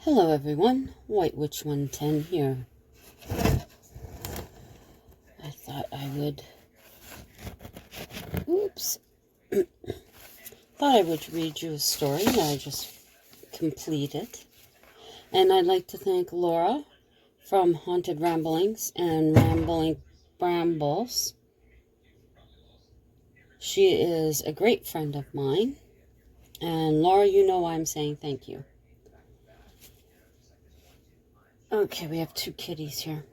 Hello everyone, White Witch 110 here. I thought I would, read you a story that I just completed. And I'd like to thank Laura from Haunted Ramblings and Rambling Brambles. She is a great friend of mine. And Laura, you know why I'm saying thank you. Okay, we have two kitties here.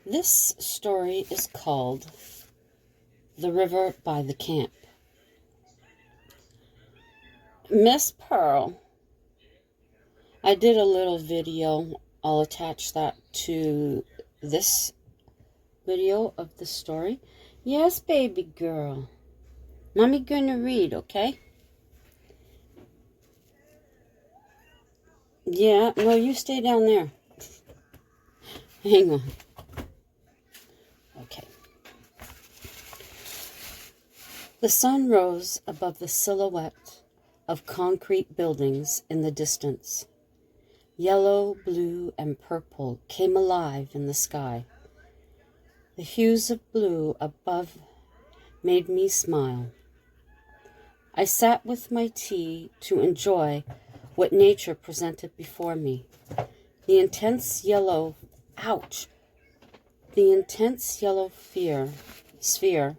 This story is called The River by the Camp. Miss Pearl, I did a little video. I'll attach that to this video of the story. Yes, baby girl. Mommy gonna read, okay? Yeah, no, you stay down there. Hang on. Okay. The sun rose above the silhouette of concrete buildings in the distance. Yellow, blue, and purple came alive in the sky. The hues of blue above made me smile. I sat with my tea to enjoy what nature presented before me. The intense yellow sphere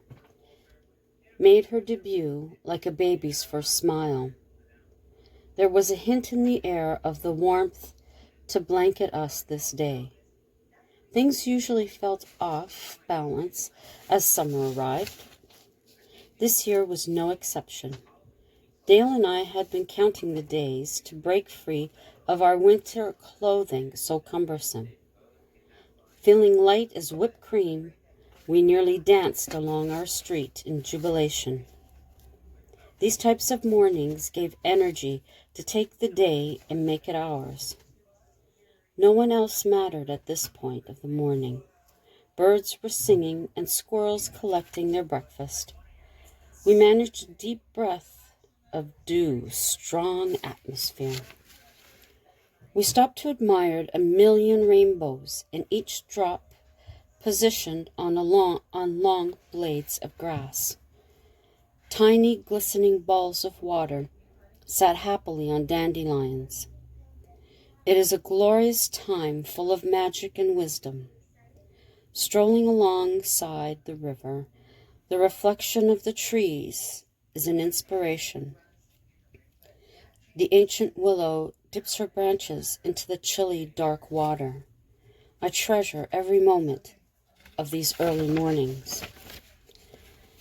made her debut like a baby's first smile. There was a hint in the air of the warmth to blanket us this day. Things usually felt off balance as summer arrived. This year was no exception. Dale and I had been counting the days to break free of our winter clothing so cumbersome. Feeling light as whipped cream, we nearly danced along our street in jubilation. These types of mornings gave energy to take the day and make it ours. No one else mattered at this point of the morning. Birds were singing and squirrels collecting their breakfast. We managed a deep breath of dew, strong atmosphere. We stopped to admire a million rainbows, and each drop positioned on long blades of grass. Tiny glistening balls of water sat happily on dandelions. It is a glorious time full of magic and wisdom. Strolling alongside the river, the reflection of the trees is an inspiration. The ancient willow dips her branches into the chilly, dark water. I treasure every moment of these early mornings.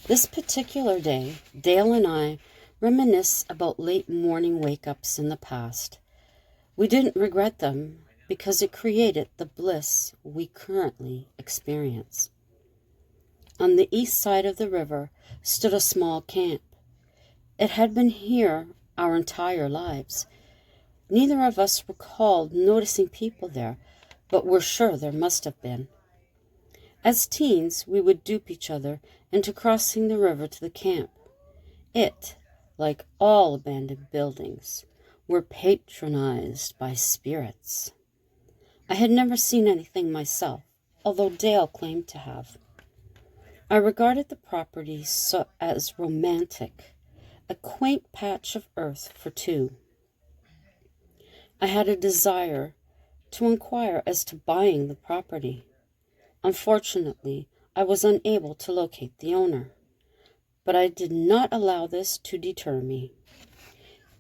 This particular day, Dale and I reminisce about late morning wake-ups in the past. We didn't regret them because it created the bliss we currently experience. On the east side of the river stood a small camp. It had been here our entire lives. Neither of us recalled noticing people there, but were sure there must have been. As teens, we would dupe each other into crossing the river to the camp. It, like all abandoned buildings, were patronized by spirits. I had never seen anything myself, although Dale claimed to have. I regarded the property as romantic, a quaint patch of earth for two. I had a desire to inquire as to buying the property. Unfortunately, I was unable to locate the owner, but I did not allow this to deter me.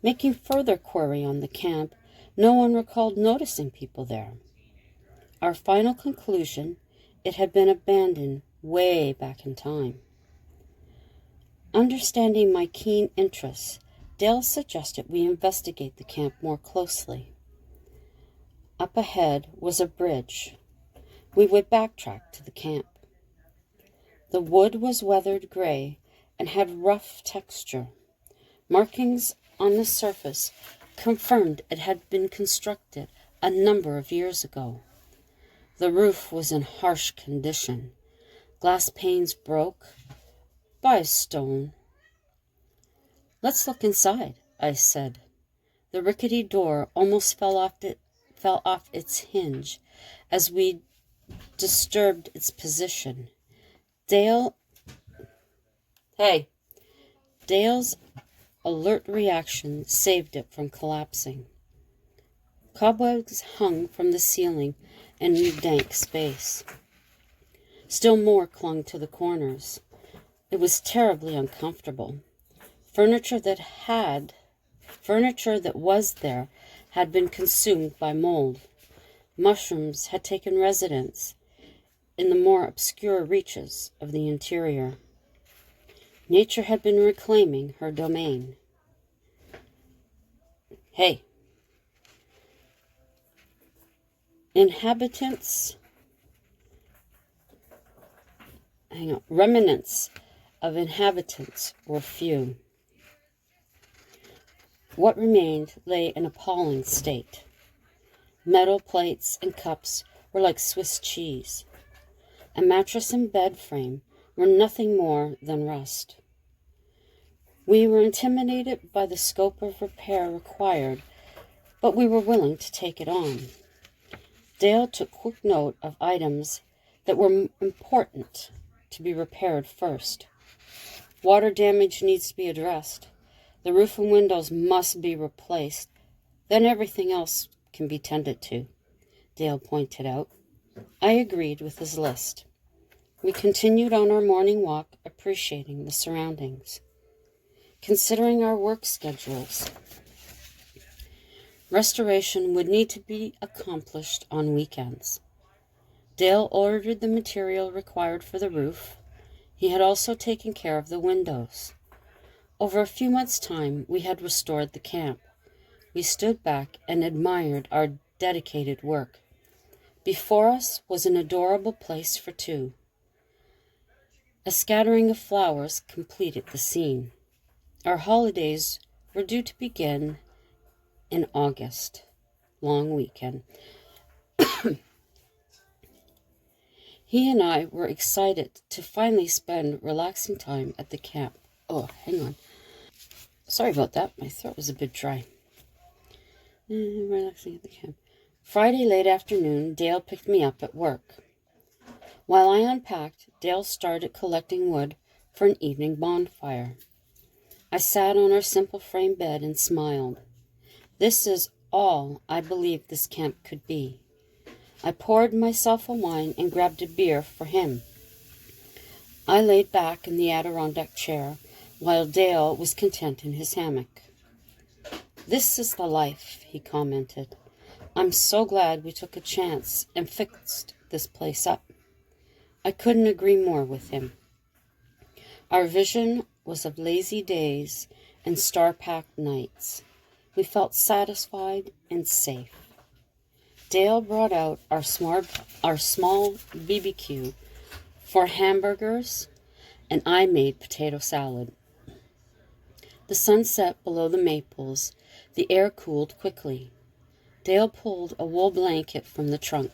Making further query on the camp, no one recalled noticing people there. Our final conclusion, it had been abandoned way back in time. Understanding my keen interests, Dale suggested we investigate the camp more closely. Up ahead was a bridge. We would backtrack to the camp. The wood was weathered gray and had rough texture. Markings on the surface confirmed it had been constructed a number of years ago. The roof was in harsh condition. Glass panes broke by a stone. "Let's look inside," I said. The rickety door almost fell off its hinge as we disturbed its position. Dale's alert reaction saved it from collapsing. Cobwebs hung from the ceiling and dank space. Still more clung to the corners. It was terribly uncomfortable. Furniture that was there had been consumed by mold. Mushrooms had taken residence in the more obscure reaches of the interior. Nature had been reclaiming her domain. Hey, remnants of inhabitants were few. What remained lay in appalling state. Metal plates and cups were like Swiss cheese. A mattress and bed frame were nothing more than rust. We were intimidated by the scope of repair required, but we were willing to take it on. Dale took quick note of items that were important to be repaired first. Water damage needs to be addressed. The roof and windows must be replaced. Then everything else can be tended to, Dale pointed out. I agreed with his list. We continued on our morning walk, appreciating the surroundings. Considering our work schedules, restoration would need to be accomplished on weekends. Dale ordered the material required for the roof. He had also taken care of the windows. Over a few months' time, we had restored the camp. We stood back and admired our dedicated work. Before us was an adorable place for two. A scattering of flowers completed the scene. Our holidays were due to begin in August. Long weekend. He and I were excited to finally spend relaxing time at the camp. Oh, hang on. Sorry about that. My throat was a bit dry. Relaxing at the camp. Friday late afternoon, Dale picked me up at work. While I unpacked, Dale started collecting wood for an evening bonfire. I sat on our simple frame bed and smiled. This is all I believed this camp could be. I poured myself a wine and grabbed a beer for him. I laid back in the Adirondack chair while Dale was content in his hammock. This is the life, he commented. I'm so glad we took a chance and fixed this place up. I couldn't agree more with him. Our vision was of lazy days and star-packed nights. We felt satisfied and safe. Dale brought out our small BBQ for hamburgers, and I made potato salad. The sun set below the maples. The air cooled quickly. Dale pulled a wool blanket from the trunk.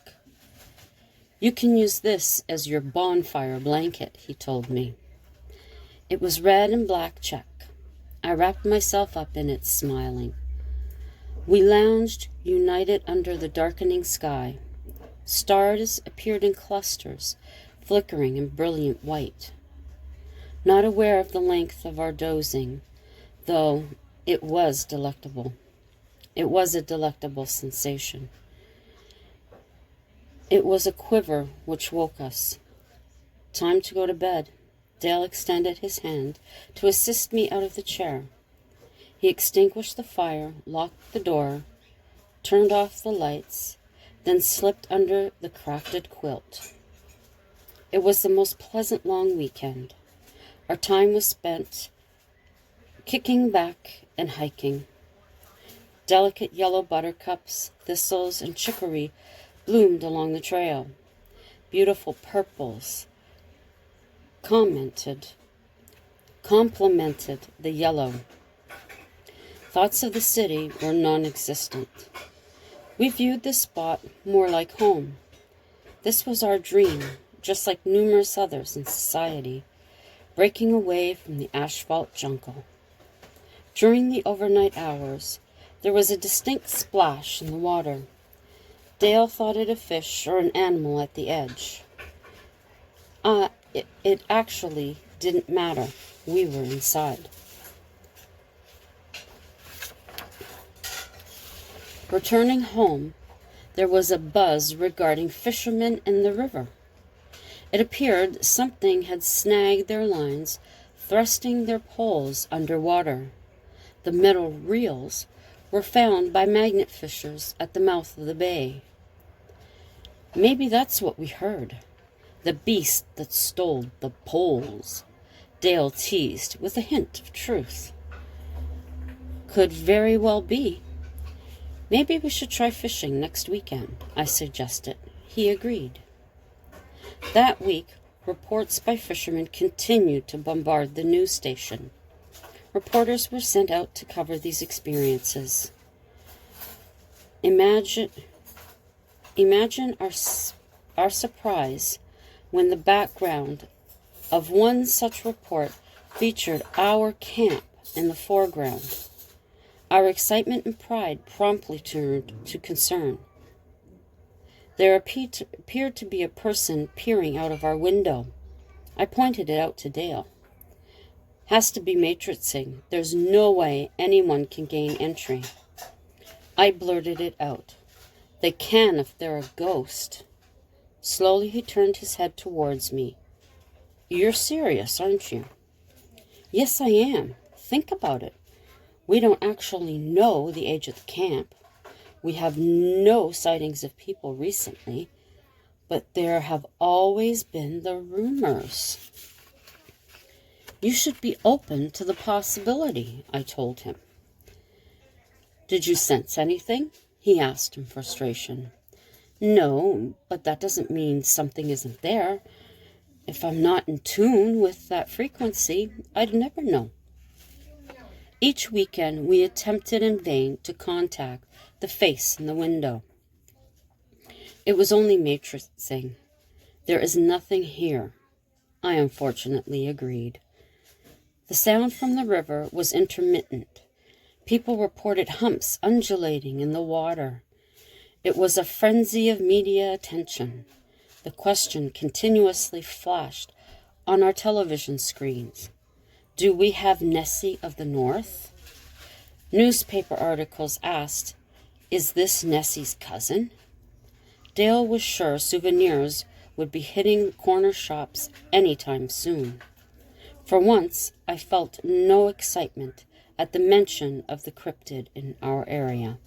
You can use this as your bonfire blanket, he told me. It was red and black check. I wrapped myself up in it, smiling. We lounged, united under the darkening sky. Stars appeared in clusters, flickering in brilliant white. Not aware of the length of our dozing, though it was delectable. It was a delectable sensation. It was a quiver which woke us. Time to go to bed. Dale extended his hand to assist me out of the chair. He extinguished the fire, locked the door, turned off the lights, then slipped under the crafted quilt. It was the most pleasant long weekend. Our time was spent kicking back and hiking. Delicate yellow buttercups, thistles, and chicory bloomed along the trail. Beautiful purples complemented the yellow. Thoughts of the city were non-existent. We viewed this spot more like home. This was our dream, just like numerous others in society, breaking away from the asphalt jungle. During the overnight hours, There was a distinct splash in the water. Dale thought it a fish or an animal at the edge. It actually didn't matter. We were inside. Returning home, there was a buzz regarding fishermen in the river. It appeared something had snagged their lines, thrusting their poles under water. The metal reels were found by magnet fishers at the mouth of the bay. Maybe that's what we heard. The beast that stole the poles, Dale teased with a hint of truth. Could very well be. Maybe we should try fishing next weekend, I suggested. He agreed. That week, reports by fishermen continued to bombard the news station. Reporters were sent out to cover these experiences. Imagine our surprise when the background of one such report featured our camp in the foreground. Our excitement and pride promptly turned to concern. There appeared to be a person peering out of our window. I pointed it out to Dale. Has to be matrixing. There's no way anyone can gain entry. I blurted it out. They can if they're a ghost. Slowly he turned his head towards me. You're serious, aren't you? Yes, I am. Think about it. We don't actually know the age of the camp. We have no sightings of people recently, but there have always been the rumors. You should be open to the possibility, I told him. Did you sense anything? He asked in frustration. No, but that doesn't mean something isn't there. If I'm not in tune with that frequency, I'd never know. Each weekend, we attempted in vain to contact the face in the window. It was only matrixing. There is nothing here, I unfortunately agreed. The sound from the river was intermittent. People reported humps undulating in the water. It was a frenzy of media attention. The question continuously flashed on our television screens. Do we have Nessie of the North? Newspaper articles asked, is this Nessie's cousin? Dale was sure souvenirs would be hitting corner shops anytime soon. For once, I felt no excitement at the mention of the cryptid in our area.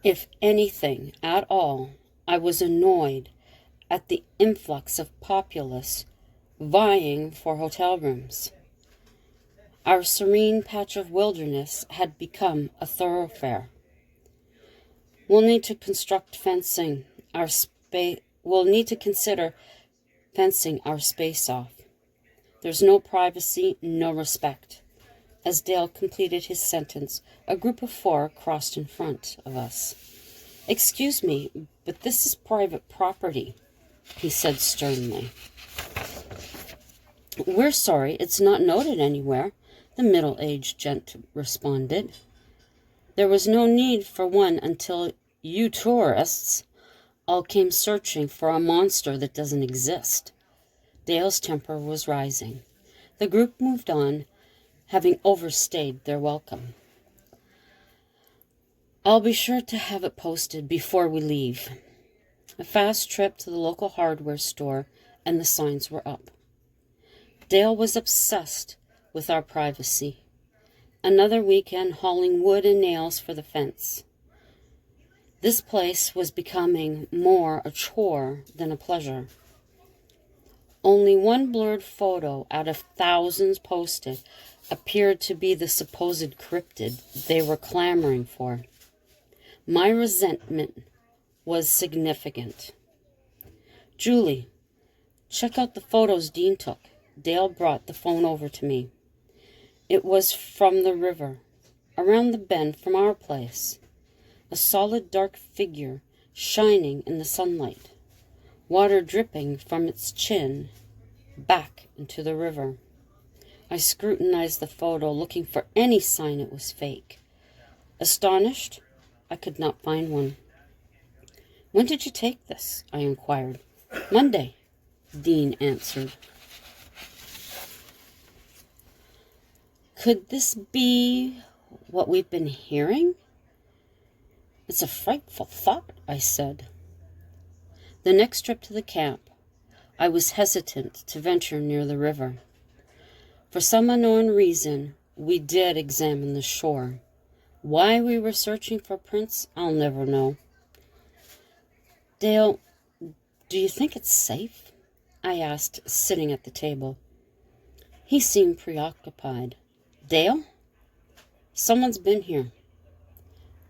If anything at all, I was annoyed at the influx of populace vying for hotel rooms. Our serene patch of wilderness had become a thoroughfare. We'll need to consider fencing our space off. There's no privacy, no respect. As Dale completed his sentence, a group of 4 crossed in front of us. Excuse me, but this is private property, he said sternly. We're sorry, it's not noted anywhere, the middle-aged gent responded. There was no need for one until you tourists all came searching for a monster that doesn't exist. Dale's temper was rising. The group moved on, having overstayed their welcome. I'll be sure to have it posted before we leave. A fast trip to the local hardware store, and the signs were up. Dale was obsessed with our privacy. Another weekend hauling wood and nails for the fence. This place was becoming more a chore than a pleasure. Only one blurred photo out of thousands posted appeared to be the supposed cryptid they were clamoring for. My resentment was significant. Julie, check out the photos Dean took. Dale brought the phone over to me. It was from the river, around the bend from our place. A solid dark figure shining in the sunlight. Water dripping from its chin back into the river. I scrutinized the photo, looking for any sign it was fake. Astonished, I could not find one. "When did you take this?" I inquired. "Monday," Dean answered. Could this be what we've been hearing? "It's a frightful thought," I said. The next trip to the camp, I was hesitant to venture near the river. For some unknown reason, we did examine the shore. Why we were searching for prints, I'll never know. "Dale, do you think it's safe?" I asked, sitting at the table. He seemed preoccupied. "Dale? Someone's been here.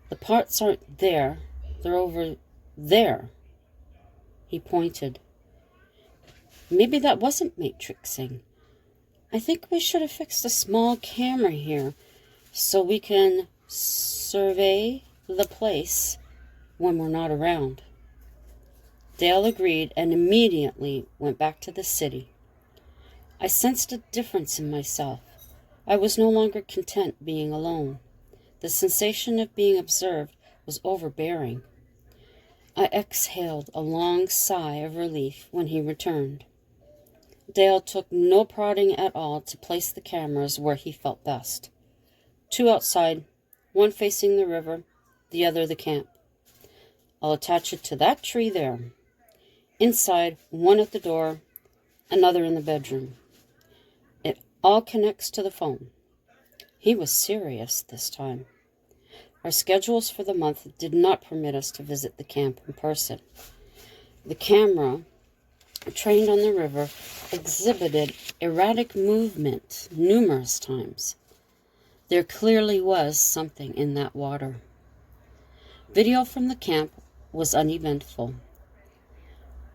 The parts aren't there. They're over there." He pointed. "Maybe that wasn't matrixing. I think we should have fixed a small camera here so we can survey the place when we're not around." Dale agreed and immediately went back to the city. I sensed a difference in myself. I was no longer content being alone. The sensation of being observed was overbearing. I exhaled a long sigh of relief when he returned. Dale took no prodding at all to place the cameras where he felt best. 2 outside, 1 facing the river, the other the camp. "I'll attach it to that tree there. Inside, 1 at the door, another in the bedroom. It all connects to the phone." He was serious this time. Our schedules for the month did not permit us to visit the camp in person. The camera, trained on the river, exhibited erratic movement numerous times. There clearly was something in that water. Video from the camp was uneventful.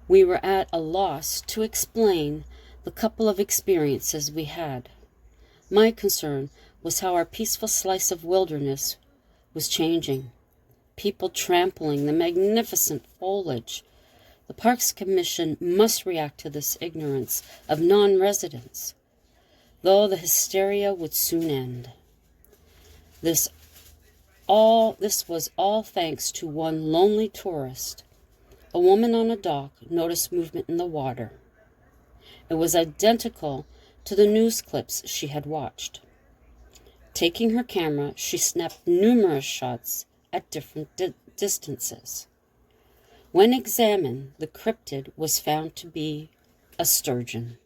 We were at a loss to explain the couple of experiences we had. My concern was how our peaceful slice of wilderness was changing. People trampling the magnificent foliage. The Parks Commission must react to this ignorance of non-residents, though the hysteria would soon end. This was all thanks to one lonely tourist. A woman on a dock noticed movement in the water. It was identical to the news clips she had watched. Taking her camera, she snapped numerous shots at different distances. When examined, the cryptid was found to be a sturgeon,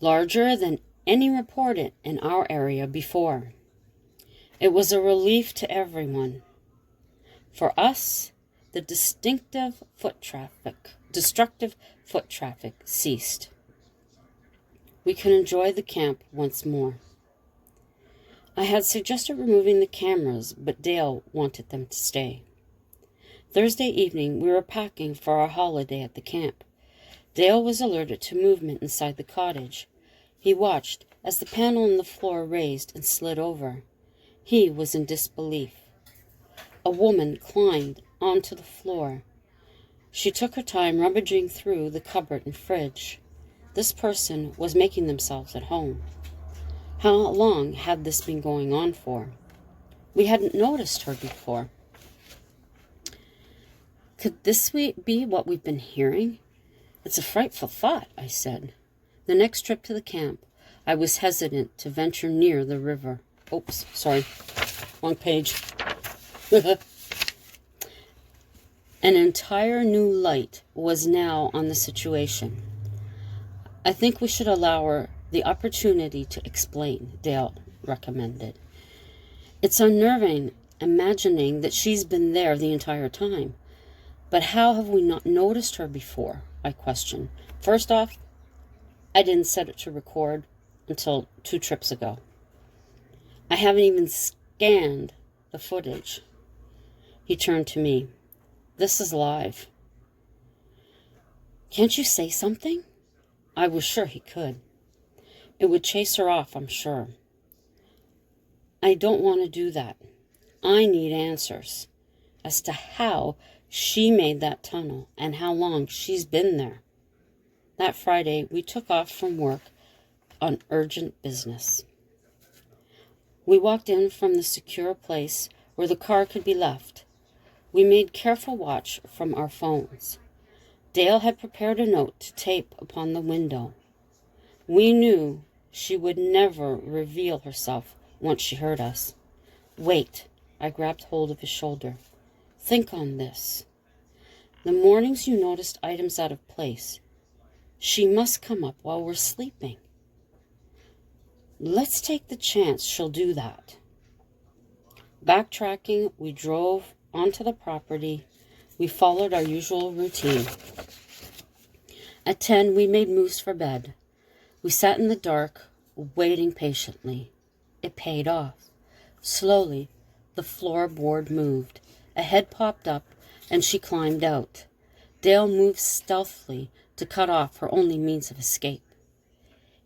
larger than any reported in our area before. It was a relief to everyone. For us, the destructive foot traffic ceased. We could enjoy the camp once more. I had suggested removing the cameras, but Dale wanted them to stay. Thursday evening, we were packing for our holiday at the camp. Dale was alerted to movement inside the cottage. He watched as the panel on the floor raised and slid over. He was in disbelief. A woman climbed onto the floor. She took her time rummaging through the cupboard and fridge. This person was making themselves at home. How long had this been going on for? We hadn't noticed her before. Could this be what we've been hearing? It's a frightful thought, I said. The next trip to the camp, I was hesitant to venture near the river. Oops, sorry. Wrong page. An entire new light was now on the situation. I think we should allow her the opportunity to explain, Dale recommended. It's unnerving imagining that she's been there the entire time. But how have we not noticed her before? I questioned. First off, I didn't set it to record until 2 trips ago. I haven't even scanned the footage. He turned to me. This is live. Can't you say something? I was sure he could. It would chase her off, I'm sure. I don't want to do that. I need answers as to how she made that tunnel and how long she's been there. That Friday, we took off from work on urgent business. We walked in from the secure place where the car could be left. We made careful watch from our phones. Dale had prepared a note to tape upon the window. We knew she would never reveal herself once she heard us. Wait, I grabbed hold of his shoulder. Think on this. The mornings you noticed items out of place, she must come up while we're sleeping. Let's take the chance she'll do that. Backtracking, we drove onto the property. We followed our usual routine. At 10, we made moves for bed. We sat in the dark, waiting patiently. It paid off. Slowly, the floorboard moved. A head popped up, and she climbed out. Dale moved stealthily to cut off her only means of escape.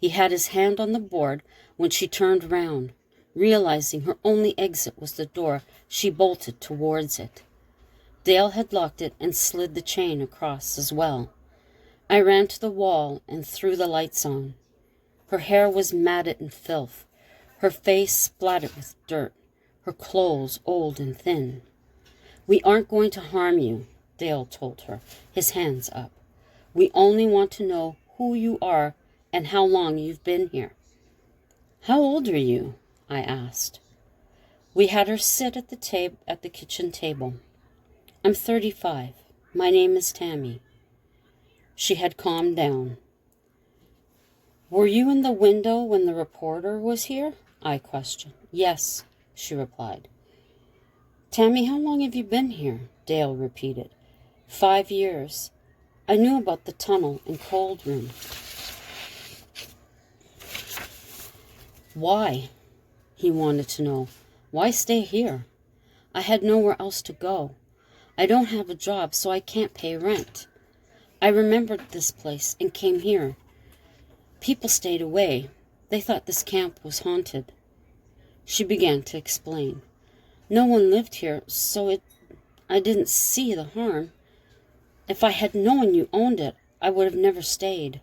He had his hand on the board when she turned round. Realizing her only exit was the door, she bolted towards it. Dale had locked it and slid the chain across as well. I ran to the wall and threw the lights on. Her hair was matted in filth, her face splattered with dirt, her clothes old and thin. We aren't going to harm you, Dale told her, his hands up. We only want to know who you are and how long you've been here. How old are you? I asked. We had her sit at the kitchen table. I'm 35. My name is Tammy. She had calmed down. Were you in the window when the reporter was here? I questioned. Yes, she replied. Tammy, how long have you been here? Dale repeated. 5 years. I knew about the tunnel and cold room. Why? He wanted to know. Why stay here? I had nowhere else to go. I don't have a job, so I can't pay rent. I remembered this place and came here. People stayed away. They thought this camp was haunted. She began to explain. No one lived here, so I didn't see the harm. If I had known you owned it, I would have never stayed.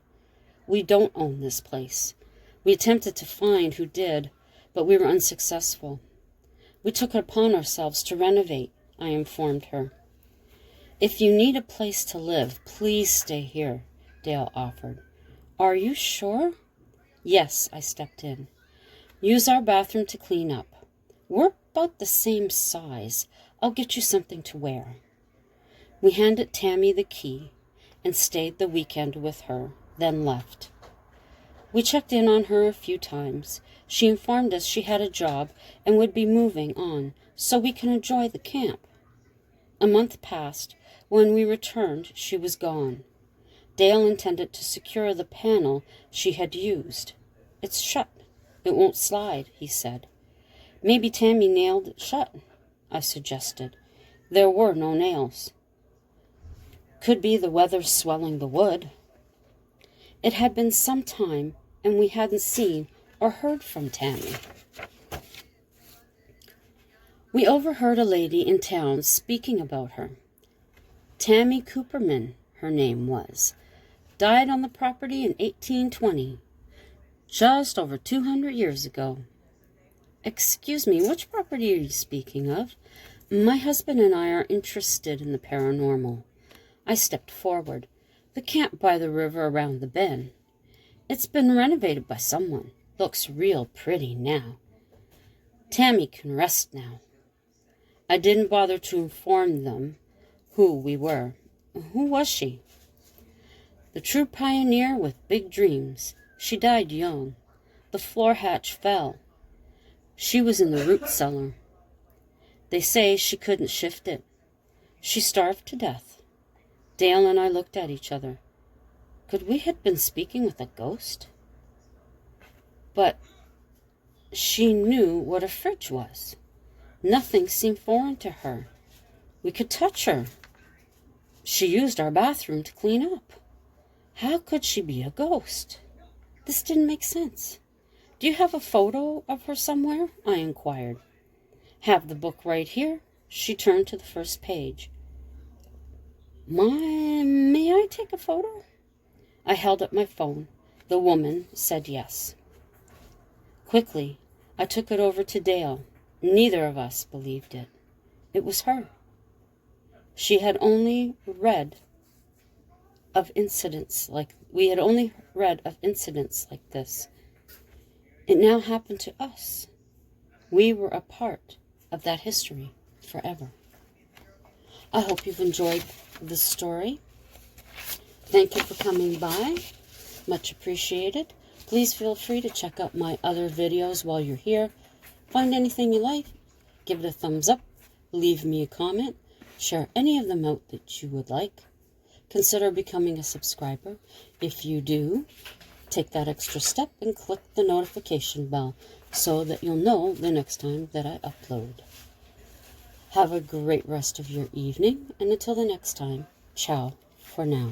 We don't own this place. We attempted to find who did, but we were unsuccessful. We took it upon ourselves to renovate, I informed her. If you need a place to live, please stay here, Dale offered. Are you sure? Yes, I stepped in. Use our bathroom to clean up. We're about the same size. I'll get you something to wear. We handed Tammy the key and stayed the weekend with her, then left. We checked in on her a few times. She informed us she had a job and would be moving on so we can enjoy the camp. A month passed. When we returned, she was gone. Dale intended to secure the panel she had used. It's shut. It won't slide, he said. Maybe Tammy nailed it shut, I suggested. There were no nails. Could be the weather swelling the wood. It had been some time, and we hadn't seen or heard from Tammy. We overheard a lady in town speaking about her. Tammy Cooperman, her name was. Died on the property in 1820, just over 200 years ago. Excuse me, which property are you speaking of? My husband and I are interested in the paranormal. I stepped forward. The camp by the river around the bend. It's been renovated by someone. Looks real pretty now. Tammy can rest now. I didn't bother to inform them who we were. Who was she? The true pioneer with big dreams. She died young. The floor hatch fell. She was in the root cellar. They say she couldn't shift it. She starved to death. Dale and I looked at each other. Could we have been speaking with a ghost? But she knew what a fridge was. Nothing seemed foreign to her. We could touch her. She used our bathroom to clean up. How could she be a ghost? This didn't make sense. Do you have a photo of her somewhere? I inquired. Have the book right here. She turned to the first page. May I take a photo? I held up my phone. The woman said yes. Quickly, I took it over to Dale. Neither of us believed it. It was her. We had only read of incidents like this. It now happened to us. We were a part of that history forever. I hope you've enjoyed this story. Thank you for coming by. Much appreciated. Please feel free to check out my other videos while you're here. Find anything you like, give it a thumbs up, leave me a comment, share any of them out that you would like. Consider becoming a subscriber. If you do, take that extra step and click the notification bell so that you'll know the next time that I upload. Have a great rest of your evening, and until the next time, ciao for now.